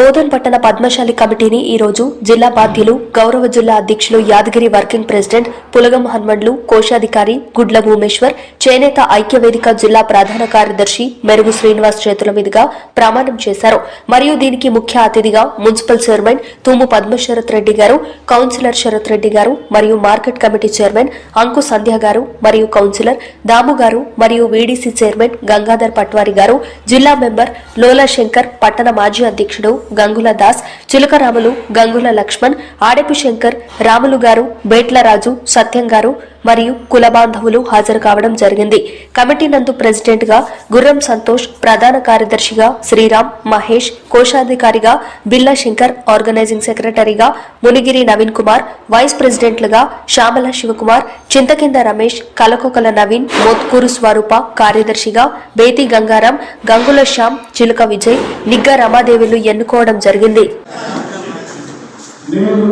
బోధన్ పట్టణ పద్మశాలి కమిటీని ఈ రోజు జిల్లా బాధ్యులు గౌరవ జిల్లా అధ్యక్షులు యాదగిరి వర్కింగ్ ప్రెసిడెంట్ పులగం హన్మండ్లు కోశాధికారి గుడ్ల భూమేశ్వర్ చేనేత ఐక్యవేదిక జిల్లా ప్రధాన కార్యదర్శి మెరుగు శ్రీనివాస్ చేతుల మీదుగా ప్రమాణం చేశారు. మరియు దీనికి ముఖ్య అతిథిగా మున్సిపల్ చైర్మన్ తూము పద్మశరత్ రెడ్డి గారు, కౌన్సిలర్ శరత్ రెడ్డి గారు మరియు మార్కెట్ కమిటీ చైర్మన్ అంకు సంధ్య గారు మరియు కౌన్సిలర్ దాము గారు మరియు వీడీసీ చైర్మన్ గంగాధర్ పట్వారి గారు, జిల్లా మెంబర్ లోలా శంకర్, పట్టణ మాజీ అధ్యక్షుడు గంగుల దాస్, చిలకరాములు, గంగుల లక్ష్మణ్, ఆడెపు శంకర్, రాములు గారు, బేట్ల రాజు, సత్యం గారు మరియు కుల బాంధవులు హాజరు కావడం జరిగింది. కమిటీ నందు ప్రెసిడెంట్ గా గుర్రం సంతోష్, ప్రధాన కార్యదర్శిగా శ్రీరామ్, మహేష్, కోశాధికారిగా బిల్లా శంకర్, ఆర్గనైజింగ్ సెక్రటరీగా మునిగిరి నవీన్ కుమార్, వైస్ ప్రెసిడెంట్లుగా శ్యామల శివకుమార్, చింతకింద రమేష్, కలకొకల నవీన్, మోత్కూరు స్వరూప, కార్యదర్శిగా బేతి గంగారాం, గంగుల శ్యామ్, చిలుక విజయ్, నిగ్గ రమాదేవులు ఎన్నుకోవడం జరిగింది. నేను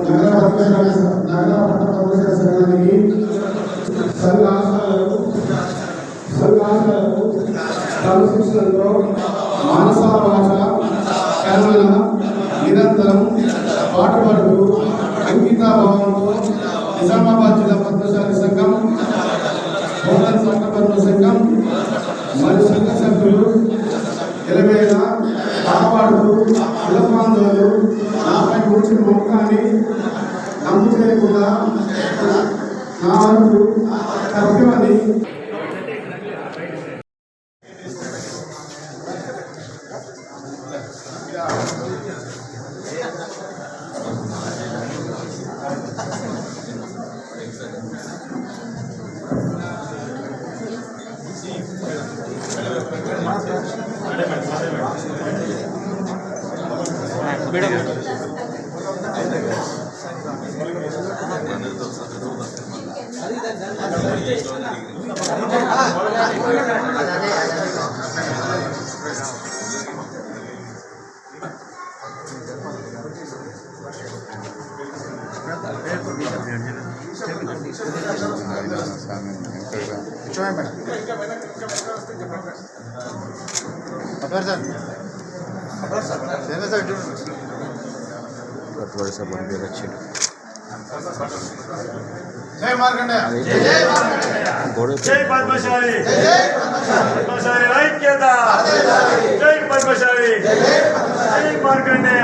నగర పట్టణ సంఘానికి సంఘాలకు క్రమశిక్షణతో మానస భాష కర్మల నిరంతరం పాటుపడుతూ అంకితాభావంతో నిజామాబాద్ జిల్లా పద్మశాలి సంఘం, బోధన్ సంఘ పద్మ సంఘం మరియు సంఘ సభ్యులు ఎలవేళ కాపాడుతూ కులబాంధవులు నాపై కూర్చుని మొక్కని నమ్ము చేయకుండా నా వరకు కర్తవ్యమని जय मार्कंडेय, जय पद्मशाली, पद्मशाली ऐक्यता, जय पद्मशाली, जय मार्कंडेय,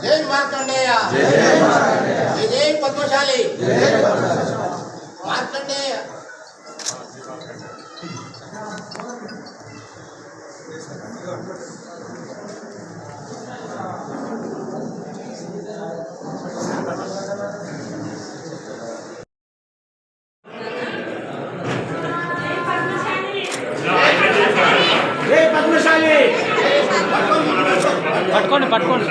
जय मार्कंडेय, जय पद्मशाली, मार्कंडेय. పట్టుకోండి పట్టుకోండి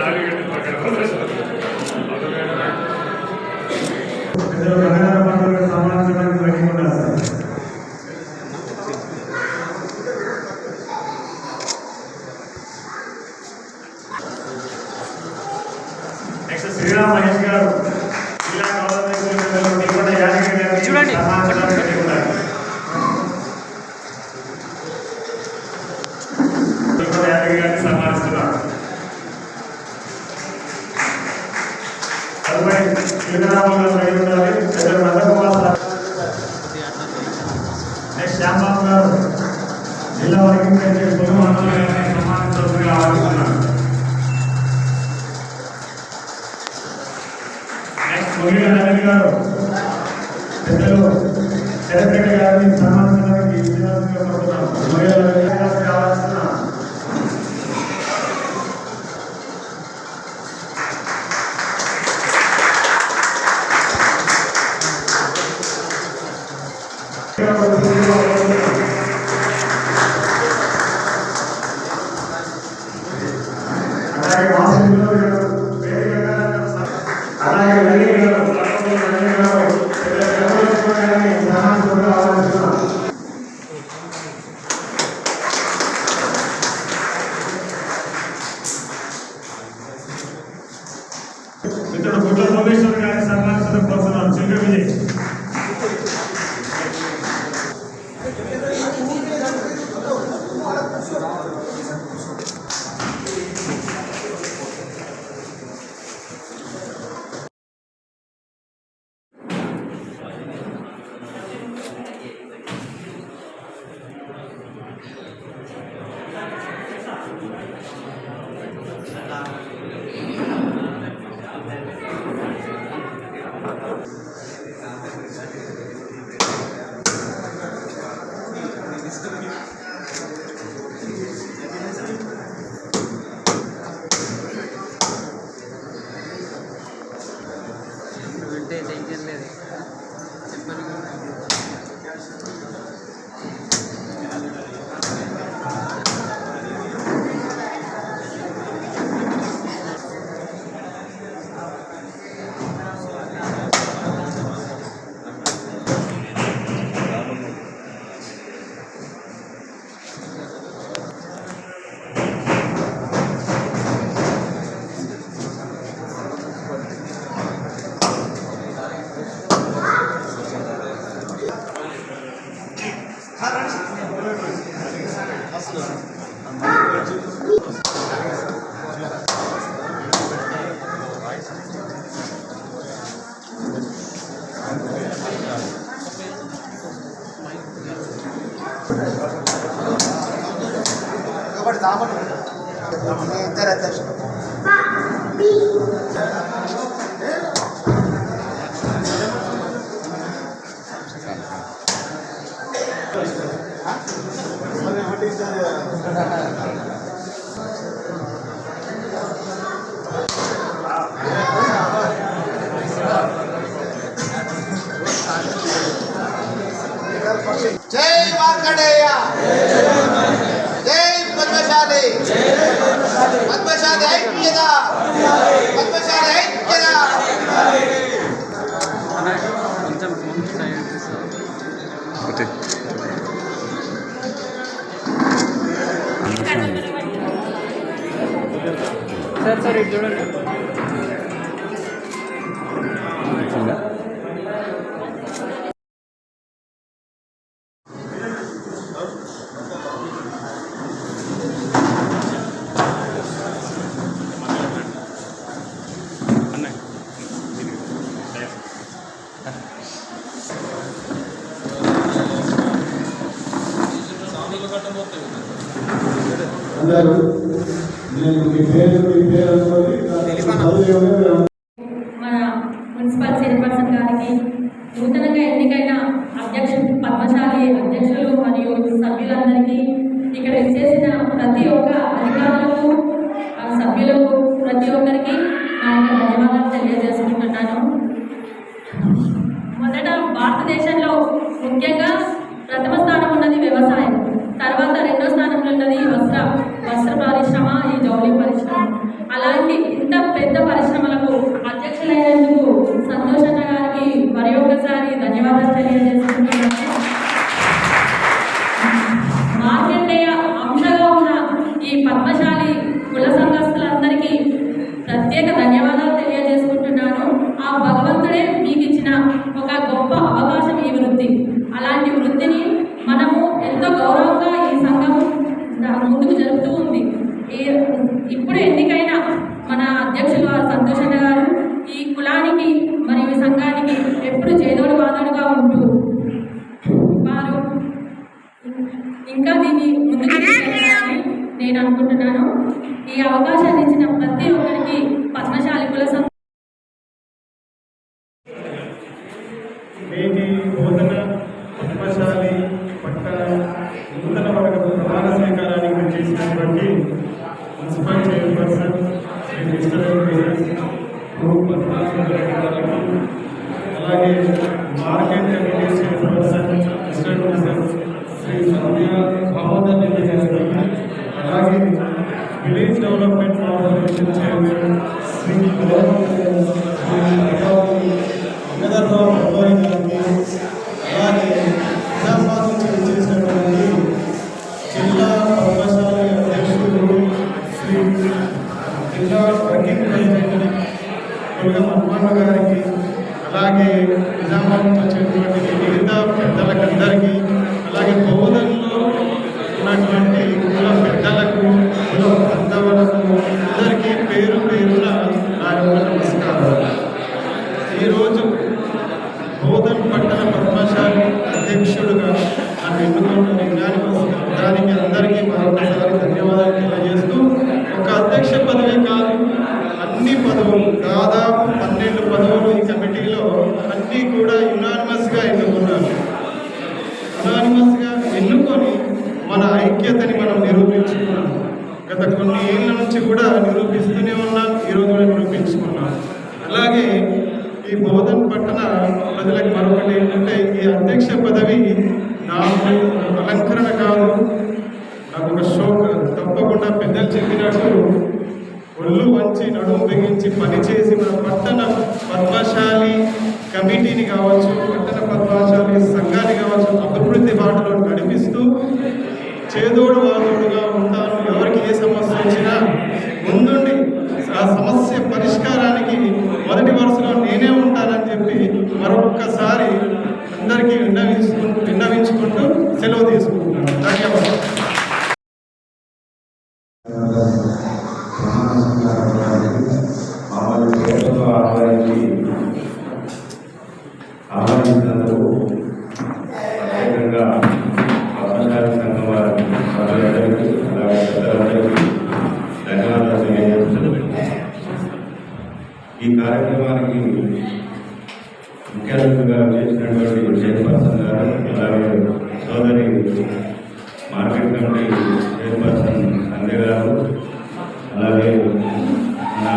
నెక్స్ట్ శ్రీరామ్ మహేష్ గారు చూడండి సన్మానిస్తున్నారు. నెక్స్ట్ శ్యామబాబు గారు జిల్లా వర్కింగ్ ప్రెసిడెంట్ సన్మానించవలసిందిగా ఆహ్వానిస్తున్నారు. నెక్స్ట్ ముగిల నవీన్ గారు పెద్దలు సెక్రటరీ గారిని సన్మానించడానికి ఇచ్చినందుకు కోరుతున్నాను. ముగిల నవీన్ గారిని ఆహ్వానిస్తున్నాను. మిత్రుడు గుడ్ల సోమేశ్వర్ గారిని సన్మానించడం కోరుతున్నాను. చిన్న విజయ్ టెన్షన్ లేదు చెప్పండి. ఇద్దరు అధ్యక్షులు జై మార్కండేయ, జై పద్మశాలి, పద్మశాలి ఐక్యత, పద్మశాలి ఐక్యత. కొంచెం సైడ్ సార్ ఇటు చూడండి. అందరూ నేను మీ పేరు మన మున్సిపల్ చైర్పర్సన్ గారికి, నూతనంగా ఎన్నికైన పద్మశాలి అధ్యక్షులు మరియు సభ్యులందరికీ, ఇక్కడ చేసిన ప్రతి ఒక్క అధికారులకు, సభ్యులకు, ప్రతి ఒక్కరికి నా యొక్క ధన్యవాదాలు తెలియజేసుకుంటున్నాను. మొదట భారతదేశంలో ముఖ్యంగా ప్రథమ స్థానం ఉన్నది వ్యవసాయం, తర్వాత రెండో స్థానంలో ఉన్నది వస్త్ర పరిశ్రమ, ఈ జౌళి పరిశ్రమ. అలాంటి ఇంత పెద్ద పరిశ్రమలకు అధ్యక్షులైనందుకు సంతోషన్న గారికి మరి ఒకసారి ధన్యవాదాలు తెలియజేస్తున్నాను. మార్కండేయ అంశగా ఉన్న ఈ పద్మశాలి కుల సంఘస్థులందరికీ ప్రత్యేక ధన్యవాదాలు తెలియజేసుకుంటున్నాను. ఆ భగవంతుడే మీకు ఇచ్చిన ఒక గొప్ప అవకాశం ఈ వృత్తి. అలాంటి వృత్తిని మనము ఎంతో గౌరవంగా ఈ సంఘం ముందుకు జరుపుతూ ఉంది. ఇప్పుడు ఎన్నికైన మన అధ్యక్షులు సంతోషన్న గారు ఈ కులానికి నేను అనుకుంటున్నాను. ఈ అవకాశాన్ని ఇచ్చిన ప్రతి ఒక్కరికి పద్మశాలి కుల సంఘం నేటి బోధన పద్మశాలి పట్టణ నూతన వర్గ ప్రధాన స్వీకారానికి చేసినటువంటి మున్సిపల్ చైర్పర్సన్ శ్రీ మిస్టర్ అలాగే market committee chairperson mister Shri Sowmya Mahodar Reddy గారికి, అలాగే village development corporation chairman Shri Venkatarao అబ్బాయి గారికి, అలాగే నిజామాబాద్ నుంచి వచ్చేసినటువంటి జిల్లా పద్మశాలి అధ్యక్షుడు శ్రీ జిల్లా వర్కింగ్ ప్రెసిడెంట్ పులగం హనుమంతు గారికి, అలాగే నిజామాబాద్ నుంచి వచ్చేటువంటి మిగతా పెద్దలకందరికీ, అలాగే బౌద్ధంలో ఉన్నటువంటి కుల పెద్దలకు, కుల బంధువులకు అందరికీ పేరు పేరున నా యొక్క నమస్కారాలు. ఈరోజు బోధన్ పట్టణ పద్మశాలి అధ్యక్షుడుగా నన్ను ఎన్నుకున్న దానికి అందరికీ మరొకసారి ధన్యవాదాలు తెలియజేస్తూ, ఒక అధ్యక్ష పదవి కాదు, అన్ని పదవులు దాదాపు 12 పదవులు ఈ కమిటీలో అన్నీ కూడా యునానిమస్గా ఎన్నుకున్నారు. యునానిమస్గా ఎన్నుకొని మన ఐక్యతని మనం నిరూపించుకున్నాం. గత కొన్ని ఏళ్ళ నుంచి కూడా నిరూపిస్తూనే ఉన్నాం, ఈరోజు కూడా నిరూపించుకున్నాం. అలాగే ఈ బోధన్ పట్టణ ప్రజలకు మరొకటి ఏంటంటే, ఈ అధ్యక్ష పదవి నాకు అలంకరణ కాదు, నాకు ఒక షోక్. తప్పకుండా పెద్దలు చెప్పినట్టు ఒళ్ళు వంచి నడుము బిగించి పనిచేసి మన పట్టణ పద్మశాలి కమిటీని కావచ్చు, పట్టణ పద్మశాలి సంఘాన్ని కావచ్చు అభివృద్ధి బాటలో నడిపిస్తూ చేదోడు వాదోడుగా ఉంటాను. ఎవరికి ఏ సమస్య వచ్చినా ముందుండి ఆ సమస్య పరిష్కారానికి మొదటి వరుసలో నేనే ఉంటానని చెప్పి మరొక్కసారి అందరికీ విన్నవించుకుంటూ సెలవు తీసుకుంటున్నాను. ధన్యవాదాలు. ఆహ్వానించినందుకు ప్రత్యేకంగా పద్మశాలి సంఘం వారి సభ్యులందరికీ, అలాగే పెద్దలందరికీ ధన్యవాదాలు తెలియజేస్తున్నాను. ఈ కార్యక్రమానికి ముఖ్య అతిథిగా చేసినటువంటి చైర్పర్సన్ గారు, అలాగే సోదరి మార్కెట్ కమిటీ చైర్పర్సన్ సంధ్య గారు, అలాగే నా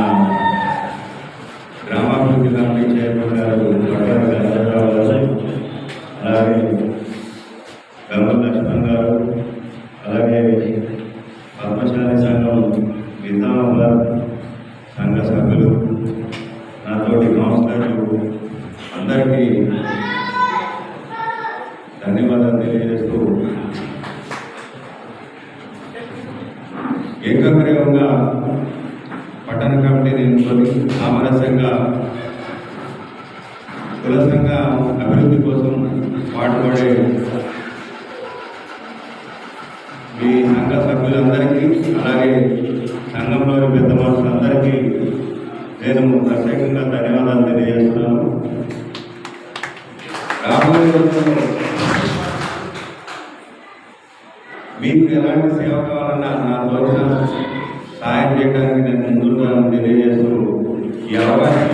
గ్రామాభివృద్ధి కమిటీ చైర్మన్ గారు పట్టణ గంగారావు గారు, అలాగే గంగం లక్ష్మణ్ గారు, అలాగే పద్మశాలి సంఘం నిజామాబాద్ సంఘ సభ్యులు, నాతోటి కౌన్సిలర్లు అందరికీ ధన్యవాదాలు తెలియజేస్తూ, ఏకగ్రీవంగా పట్టణ కమిటీని ఎన్నుకొని సామరస్యంగా కుల సంఘ అభివృద్ధి కోసం పాటుపడే మీ సంఘ సభ్యులందరికీ, అలాగే సంఘంలోని పెద్ద మనుషులందరికీ నేను ప్రత్యేకంగా ధన్యవాదాలు తెలియజేస్తున్నాను. రాబోయే రోజుల్లో మీకు ఎలాంటి సేవ కావాలన్నా నా తోచిన సాయం చేయడానికి నేను ముందుగా తెలియజేస్తూ ఈ అవకాశం